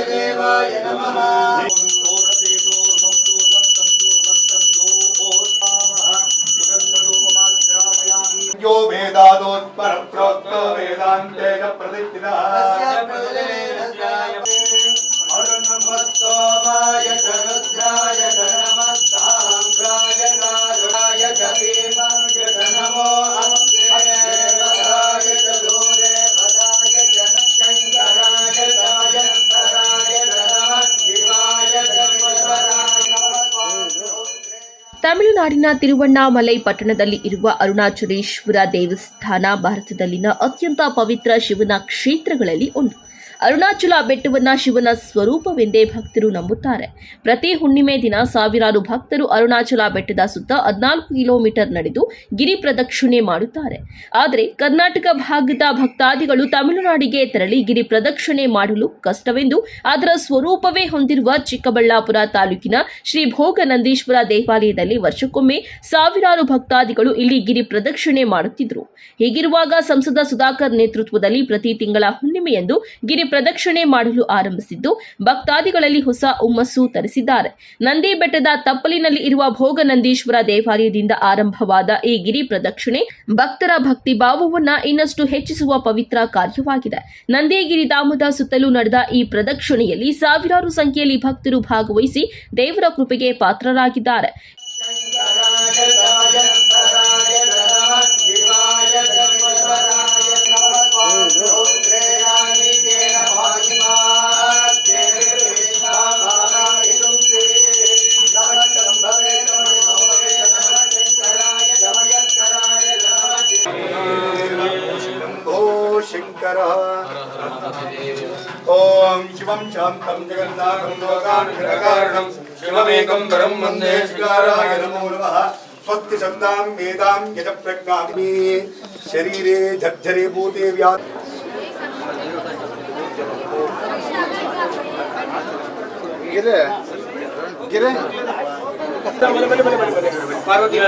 देवाय नमः। यो वेदादोत्परप्रोक्तो वेदान्तेन प्रतिष्ठितः अरुणमस्तोमाय च रुद्राय च नमस्ताम्राय कारुणाय च भीमाय च नमो अग्नेय च दूरे भदाय च शङ्कराय च मयस्कराय च नमः शिवाय च विश्वराय ತಮಿಳುನಾಡಿನ ತಿರುವಣ್ಣಾಮಲೈ ಪಟ್ಟಣದಲ್ಲಿ ಇರುವ ಅರುಣಾಚಲೇಶ್ವರ ದೇವಸ್ಥಾನ ಭಾರತದಲ್ಲಿನ ಅತ್ಯಂತ ಪವಿತ್ರ ಶಿವನ ಕ್ಷೇತ್ರಗಳಲ್ಲಿ ಒಂದು. ಅರುಣಾಚಲ ಬೆಟ್ಟವನ್ನ ಶಿವನ ಸ್ವರೂಪವೆಂದೇ ಭಕ್ತರು ನಂಬುತ್ತಾರೆ. ಪ್ರತಿ ಹುಣ್ಣಿಮೆ ದಿನ ಸಾವಿರಾರು ಭಕ್ತರು ಅರುಣಾಚಲ ಬೆಟ್ಟದ ಸುತ್ತ 14 ಕಿಲೋಮೀಟರ್ ನಡೆದು ಗಿರಿ ಪ್ರದಕ್ಷಿಣೆ ಮಾಡುತ್ತಾರೆ. ಆದರೆ ಕರ್ನಾಟಕ ಭಾಗದ ಭಕ್ತಾದಿಗಳು ತಮಿಳುನಾಡಿಗೆ ತೆರಳಿ ಗಿರಿ ಪ್ರದಕ್ಷಿಣೆ ಮಾಡಲು ಕಷ್ಟವೆಂದು ಅದರ ಸ್ವರೂಪವೇ ಹೊಂದಿರುವ ಚಿಕ್ಕಬಳ್ಳಾಪುರ ತಾಲೂಕಿನ ಶ್ರೀ ಭೋಗನಂದೀಶ್ವರ ದೇವಾಲಯದಲ್ಲಿ ವರ್ಷಕ್ಕೊಮ್ಮೆ ಸಾವಿರಾರು ಭಕ್ತಾದಿಗಳು ಇಲ್ಲಿ ಗಿರಿ ಪ್ರದಕ್ಷಿಣೆ ಮಾಡುತ್ತಿದ್ದರು. ಹೀಗಿರುವಾಗ ಸಂಸದ ಸುಧಾಕರ್ ನೇತೃತ್ವದಲ್ಲಿ ಪ್ರತಿ ತಿಂಗಳ ಹುಣ್ಣಿಮೆಯಂದು ಗಿರಿ ಪ್ರದಕ್ಷಿಣೆ ಮಾಡಲು ಆರಂಭಿಸಿದ್ದು ಭಕ್ತಾದಿಗಳಲ್ಲಿ ಹೊಸ ಹುಮ್ಮಸ್ಸು ತರಿಸಿದ್ದಾರೆ. ನಂದಿ ಬೆಟ್ಟದ ತಪ್ಪಲಿನಲ್ಲಿ ಇರುವ ಭೋಗನಂದೀಶ್ವರ ದೇವಾಲಯದಿಂದ ಆರಂಭವಾದ ಈ ಗಿರಿ ಪ್ರದಕ್ಷಿಣೆ ಭಕ್ತರ ಭಕ್ತಿ ಭಾವವನ್ನ ಇನ್ನಷ್ಟು ಹೆಚ್ಚಿಸುವ ಪವಿತ್ರ ಕಾರ್ಯವಾಗಿದೆ. ನಂದಿಗಿರಿ ಧಾಮದ ಸುತ್ತಲೂ ನಡೆದ ಈ ಪ್ರದಕ್ಷಿಣೆಯಲ್ಲಿ ಸಾವಿರಾರು ಸಂಖ್ಯೆಯಲ್ಲಿ ಭಕ್ತರು ಭಾಗವಹಿಸಿ ದೇವರ ಕೃಪೆಗೆ ಪಾತ್ರರಾಗಿದ್ದಾರೆ. ओम शिवं शांतं जगन्नाथं लोकानुग्रहकारणं शिवमेकं परं वन्दे शिकाराय नमो नमः। स्वस्ति सन्तां वेदां यज प्रज्ञामि शरीरे झज्झरे भूते व्या गिरे गिरे पार्वती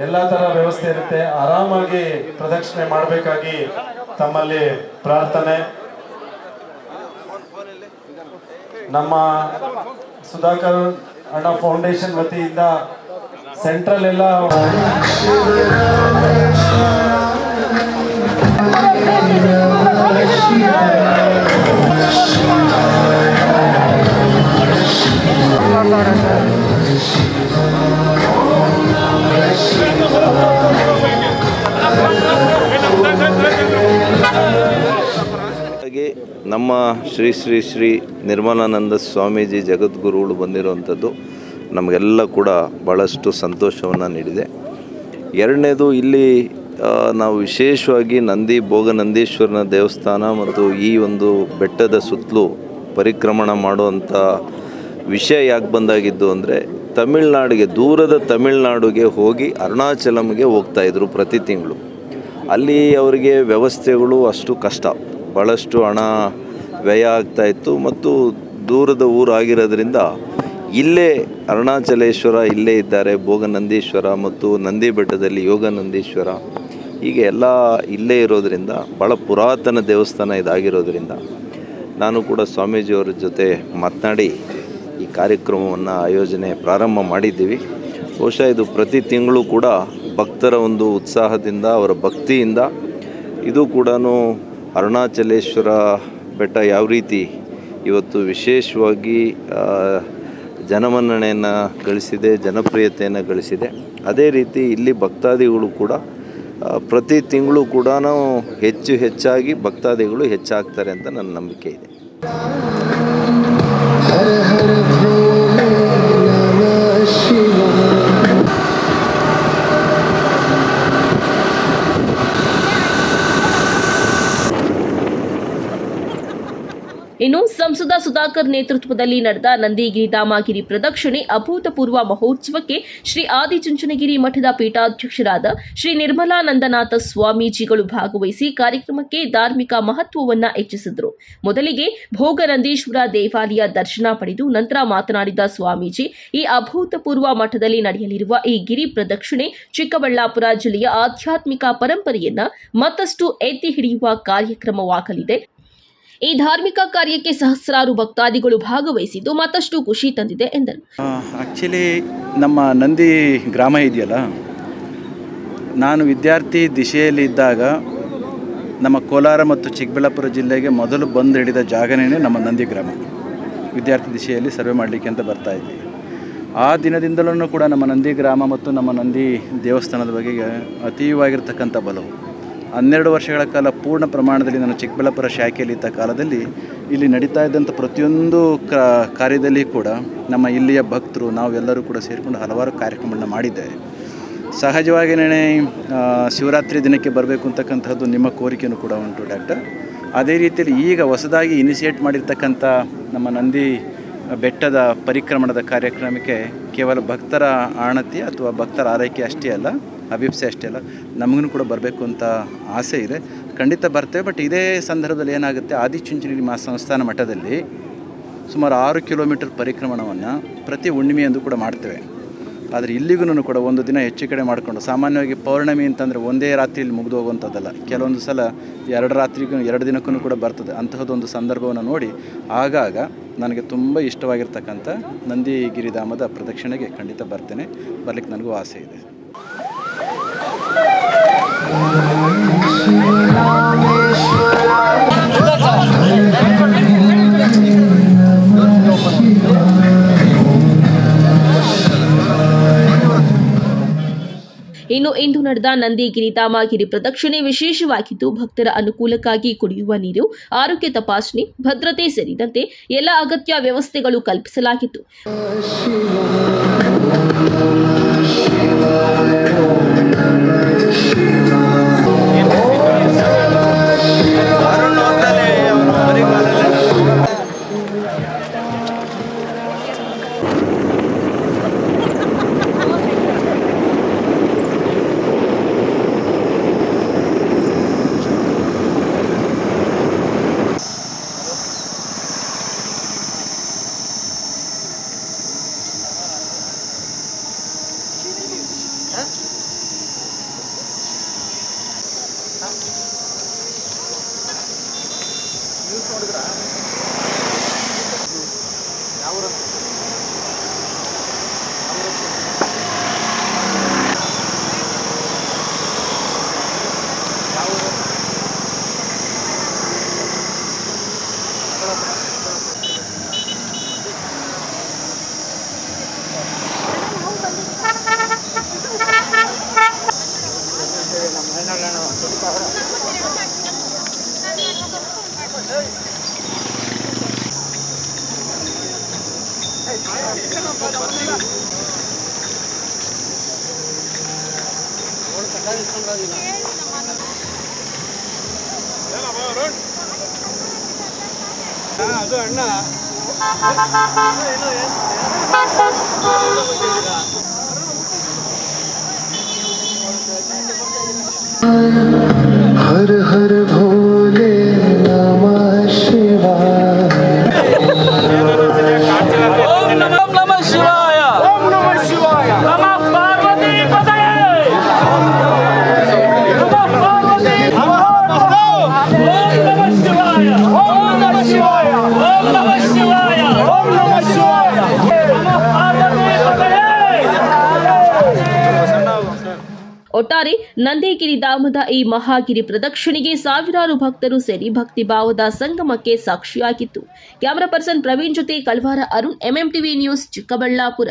ಎಲ್ಲ ತರ ವ್ಯವಸ್ಥೆ ಇರುತ್ತೆ. ಆರಾಮಾಗಿ ಪ್ರದಕ್ಷಿಣೆ ಮಾಡಬೇಕಾಗಿ ತಮ್ಮಲ್ಲಿ ಪ್ರಾರ್ಥನೆ. ನಮ್ಮ ಸುಧಾಕರ್ ಅಣ್ಣ ಫೌಂಡೇಶನ್ ವತಿಯಿಂದ ಸೆಂಟ್ರಲ್ ಎಲ್ಲ ನಮ್ಮ ಶ್ರೀ ಶ್ರೀ ಶ್ರೀ ನಿರ್ಮಲಾನಂದ ಸ್ವಾಮೀಜಿ ಜಗದ್ಗುರುಗಳು ಬಂದಿರುವಂಥದ್ದು ನಮಗೆಲ್ಲ ಕೂಡ ಭಾಳಷ್ಟು ಸಂತೋಷವನ್ನು ನೀಡಿದೆ. ಎರಡನೇದು, ಇಲ್ಲಿ ನಾವು ವಿಶೇಷವಾಗಿ ಭೋಗನಂದೀಶ್ವರನ ದೇವಸ್ಥಾನ ಮತ್ತು ಈ ಒಂದು ಬೆಟ್ಟದ ಸುತ್ತಲೂ ಪರಿಕ್ರಮಣ ಮಾಡುವಂಥ ವಿಷಯ ಯಾಕೆ ಬಂದಾಗಿದ್ದು ಅಂದರೆ, ತಮಿಳ್ನಾಡಿಗೆ, ದೂರದ ತಮಿಳ್ನಾಡಿಗೆ ಹೋಗಿ ಅರುಣಾಚಲಂಗೆ ಹೋಗ್ತಾಯಿದ್ರು ಪ್ರತಿ ತಿಂಗಳು. ಅಲ್ಲಿ ಅವರಿಗೆ ವ್ಯವಸ್ಥೆಗಳು ಅಷ್ಟು ಕಷ್ಟ, ಭಾಳಷ್ಟು ಹಣ ವ್ಯಯ ಆಗ್ತಾಯಿತ್ತು ಮತ್ತು ದೂರದ ಊರಾಗಿರೋದ್ರಿಂದ ಇಲ್ಲೇ ಅರುಣಾಚಲೇಶ್ವರ ಇಲ್ಲೇ ಇದ್ದಾರೆ, ಭೋಗನಂದೀಶ್ವರ ಮತ್ತು ನಂದಿ ಬೆಟ್ಟದಲ್ಲಿ ಯೋಗನಂದೀಶ್ವರ, ಹೀಗೆ ಎಲ್ಲ ಇಲ್ಲೇ ಇರೋದರಿಂದ ಭಾಳ ಪುರಾತನ ದೇವಸ್ಥಾನ ಇದಾಗಿರೋದ್ರಿಂದ ನಾನು ಕೂಡ ಸ್ವಾಮೀಜಿಯವರ ಜೊತೆ ಮಾತನಾಡಿ ಈ ಕಾರ್ಯಕ್ರಮವನ್ನು ಆಯೋಜನೆ ಪ್ರಾರಂಭ ಮಾಡಿದ್ದೀವಿ. ಬಹುಶಃ ಇದು ಪ್ರತಿ ತಿಂಗಳು ಕೂಡ ಭಕ್ತರ ಒಂದು ಉತ್ಸಾಹದಿಂದ, ಅವರ ಭಕ್ತಿಯಿಂದ ಇದು ಕೂಡ ಅರುಣಾಚಲೇಶ್ವರ ಬೆಟ್ಟ ಯಾವ ರೀತಿ ಇವತ್ತು ವಿಶೇಷವಾಗಿ ಜನಮನ್ನಣೆಯನ್ನು ಗಳಿಸಿದೆ, ಜನಪ್ರಿಯತೆಯನ್ನು ಗಳಿಸಿದೆ, ಅದೇ ರೀತಿ ಇಲ್ಲಿ ಭಕ್ತಾದಿಗಳು ಕೂಡ ಪ್ರತಿ ತಿಂಗಳು ಕೂಡ ಹೆಚ್ಚಾಗಿ ಭಕ್ತಾದಿಗಳು ಹೆಚ್ಚಾಗ್ತಾರೆ ಅಂತ ನನ್ನ ನಂಬಿಕೆ ಇದೆ. ಇನ್ನು ಸಂಸದ ಸುಧಾಕರ್ ನೇತೃತ್ವದಲ್ಲಿ ನಡೆದ ನಂದಿಗಿರಿಧಾಮ ಗಿರಿ ಪ್ರದಕ್ಷಿಣೆ ಅಭೂತಪೂರ್ವ ಮಹೋತ್ಸವಕ್ಕೆ ಶ್ರೀ ಆದಿಚುಂಚನಗಿರಿ ಮಠದ ಪೀಠಾಧ್ಯಕ್ಷರಾದ ಶ್ರೀ ನಿರ್ಮಲಾನಂದನಾಥ ಸ್ವಾಮೀಜಿಗಳು ಭಾಗವಹಿಸಿ ಕಾರ್ಯಕ್ರಮಕ್ಕೆ ಧಾರ್ಮಿಕ ಮಹತ್ವವನ್ನು ಹೆಚ್ಚಿಸಿದರು. ಮೊದಲಿಗೆ ಭೋಗನಂದೀಶ್ವರ ದೇವಾಲಯ ದರ್ಶನ ಪಡೆದು ನಂತರ ಮಾತನಾಡಿದ ಸ್ವಾಮೀಜಿ, ಈ ಅಭೂತಪೂರ್ವ ಮಠದಲ್ಲಿ ನಡೆಯಲಿರುವ ಈ ಗಿರಿ ಪ್ರದಕ್ಷಿಣೆ ಚಿಕ್ಕಬಳ್ಳಾಪುರ ಜಿಲ್ಲೆಯ ಆಧ್ಯಾತ್ಮಿಕ ಪರಂಪರೆಯನ್ನ ಮತ್ತಷ್ಟು ಎತ್ತಿ ಹಿಡಿಯುವ ಕಾರ್ಯಕ್ರಮವಾಗಲಿದೆ. ಈ ಧಾರ್ಮಿಕ ಕಾರ್ಯಕ್ಕೆ ಸಹಸ್ರಾರು ಭಕ್ತಾದಿಗಳು ಭಾಗವಹಿಸಿದ್ದು ಮತ್ತಷ್ಟು ಖುಷಿ ತಂದಿದೆ ಎಂದರು. ಆ್ಯಕ್ಚುಲಿ ನಮ್ಮ ನಂದಿ ಗ್ರಾಮ ಇದೆಯಲ್ಲ, ನಾನು ವಿದ್ಯಾರ್ಥಿ ದಿಶೆಯಲ್ಲಿ ಇದ್ದಾಗ ನಮ್ಮ ಕೋಲಾರ ಮತ್ತು ಚಿಕ್ಕಬಳ್ಳಾಪುರ ಜಿಲ್ಲೆಗೆ ಮೊದಲು ಬಂದು ಹಿಡಿದ ಜಾಗನೇ ನಮ್ಮ ನಂದಿ ಗ್ರಾಮ. ವಿದ್ಯಾರ್ಥಿ ದಿಶೆಯಲ್ಲಿ ಸರ್ವೆ ಮಾಡಲಿಕ್ಕೆ ಅಂತ ಬರ್ತಾಯಿದ್ವಿ. ಆ ದಿನದಿಂದಲೂ ಕೂಡ ನಮ್ಮ ನಂದಿ ಗ್ರಾಮ ಮತ್ತು ನಮ್ಮ ನಂದಿ ದೇವಸ್ಥಾನದ ಬಗೆಗೆ ಅತೀವಾಗಿರ್ತಕ್ಕಂಥ ಬಲವು 12 ವರ್ಷಗಳ ಕಾಲ ಪೂರ್ಣ ಪ್ರಮಾಣದಲ್ಲಿ ನಾನು ಚಿಕ್ಕಬಳ್ಳಾಪುರ ಶಾಖೆಯಲ್ಲಿ ಇದ್ದ ಕಾಲದಲ್ಲಿ ಇಲ್ಲಿ ನಡೀತಾ ಇದ್ದಂಥ ಪ್ರತಿಯೊಂದು ಕಾರ್ಯದಲ್ಲಿ ಕೂಡ ನಮ್ಮ ಇಲ್ಲಿಯ ಭಕ್ತರು ನಾವೆಲ್ಲರೂ ಕೂಡ ಸೇರಿಕೊಂಡು ಹಲವಾರು ಕಾರ್ಯಕ್ರಮಗಳನ್ನ ಮಾಡಿದ್ದೇವೆ. ಸಹಜವಾಗಿಯೇ ಶಿವರಾತ್ರಿ ದಿನಕ್ಕೆ ಬರಬೇಕು ಅಂತಕ್ಕಂಥದ್ದು ನಿಮ್ಮ ಕೋರಿಕೆಯೂ ಕೂಡ ಉಂಟು ಡಾಕ್ಟರ್. ಅದೇ ರೀತಿಯಲ್ಲಿ ಈಗ ಹೊಸದಾಗಿ ಇನಿಷಿಯೇಟ್ ಮಾಡಿರ್ತಕ್ಕಂಥ ನಮ್ಮ ನಂದಿ ಬೆಟ್ಟದ ಪರಿಕ್ರಮಣದ ಕಾರ್ಯಕ್ರಮಕ್ಕೆ ಕೇವಲ ಭಕ್ತರ ಆಣತಿ ಅಥವಾ ಭಕ್ತರ ಆರೈಕೆ ಅಷ್ಟೇ ಅಲ್ಲ, ಅಭಿಪ್ಸೆ ಅಷ್ಟೇ ಅಲ್ಲ, ನಮಗೂ ಕೂಡ ಬರಬೇಕು ಅಂತ ಆಸೆ ಇದೆ. ಖಂಡಿತ ಬರ್ತೇವೆ. ಬಟ್ ಇದೇ ಸಂದರ್ಭದಲ್ಲಿ ಏನಾಗುತ್ತೆ, ಆದಿಚುಂಚನಗಿರಿ ಸಂಸ್ಥಾನ ಮಠದಲ್ಲಿ ಸುಮಾರು 6 ಕಿಲೋಮೀಟರ್ ಪರಿಕ್ರಮಣವನ್ನು ಪ್ರತಿ ಹುಣ್ಣಿಮೆಯಂದು ಕೂಡ ಮಾಡ್ತೇವೆ. ಆದರೆ ಇಲ್ಲಿಗೂ ಕೂಡ ಒಂದು ದಿನ ಹೆಚ್ಚು ಕಡೆ ಮಾಡಿಕೊಂಡು, ಸಾಮಾನ್ಯವಾಗಿ ಪೌರ್ಣಮಿ ಅಂತಂದರೆ ಒಂದೇ ರಾತ್ರಿಯಲ್ಲಿ ಮುಗಿದು ಹೋಗುವಂಥದ್ದಲ್ಲ, ಕೆಲವೊಂದು ಸಲ 2 ರಾತ್ರಿಗೂ 2 ದಿನಕ್ಕೂ ಕೂಡ ಬರ್ತದೆ. ಅಂತಹದ್ದೊಂದು ಸಂದರ್ಭವನ್ನು ನೋಡಿ ಆಗಾಗ ನನಗೆ ತುಂಬ ಇಷ್ಟವಾಗಿರ್ತಕ್ಕಂಥ ನಂದಿಗಿರಿಧಾಮದ ಪ್ರದಕ್ಷಿಣೆಗೆ ಖಂಡಿತ ಬರ್ತೇನೆ. ಬರಲಿಕ್ಕೆ ನನಗೂ ಆಸೆ ಇದೆ. ಇನ್ನು ಇಂದು ನಡೆದ ನಂದಿಗಿರಿಧಾಮ ಗಿರಿ ಪ್ರದಕ್ಷಿಣೆ ವಿಶೇಷವಾಗಿದ್ದು, ಭಕ್ತರ ಅನುಕೂಲಕ್ಕಾಗಿ ಕುಡಿಯುವ ನೀರು, ಆರೋಗ್ಯ ತಪಾಸಣೆ, ಭದ್ರತೆ ಸೇರಿದಂತೆ ಎಲ್ಲ ಅಗತ್ಯ ವ್ಯವಸ್ಥೆಗಳು ಕಲ್ಪಿಸಲಾಗಿತ್ತು. ಅದು ಅಣ್ಣ हर हर भोले नमः शिवाय। ओम नमः शिवाय। ओम नमः शिवाय। नमः पार्वती पतये। नमः पार्वती। ओम नमः शिवाय। ओम नमः शिवाय। ओम नमः शिवाय। ओम नमः शिवाय। नमः पार्वती पतये। ಒಟ್ಟಾರೆ ನಂದಿಗಿರಿಧಾಮದ ಈ ಮಹಾಗಿರಿ ಪ್ರದಕ್ಷಿಣೆಗೆ ಸಾವಿರಾರು ಭಕ್ತರು ಸೇರಿ ಭಕ್ತಿಭಾವದ ಸಂಗಮಕ್ಕೆ ಸಾಕ್ಷಿಯಾಗಿತ್ತು. ಕ್ಯಾಮರಾ ಪರ್ಸನ್ ಪ್ರವೀಣ್ ಜೊತೆ ಕಲ್ವಾರ ಅರುಣ್, ಎಂಎಂಟಿವಿ ನ್ಯೂಸ್, ಚಿಕ್ಕಬಳ್ಳಾಪುರ.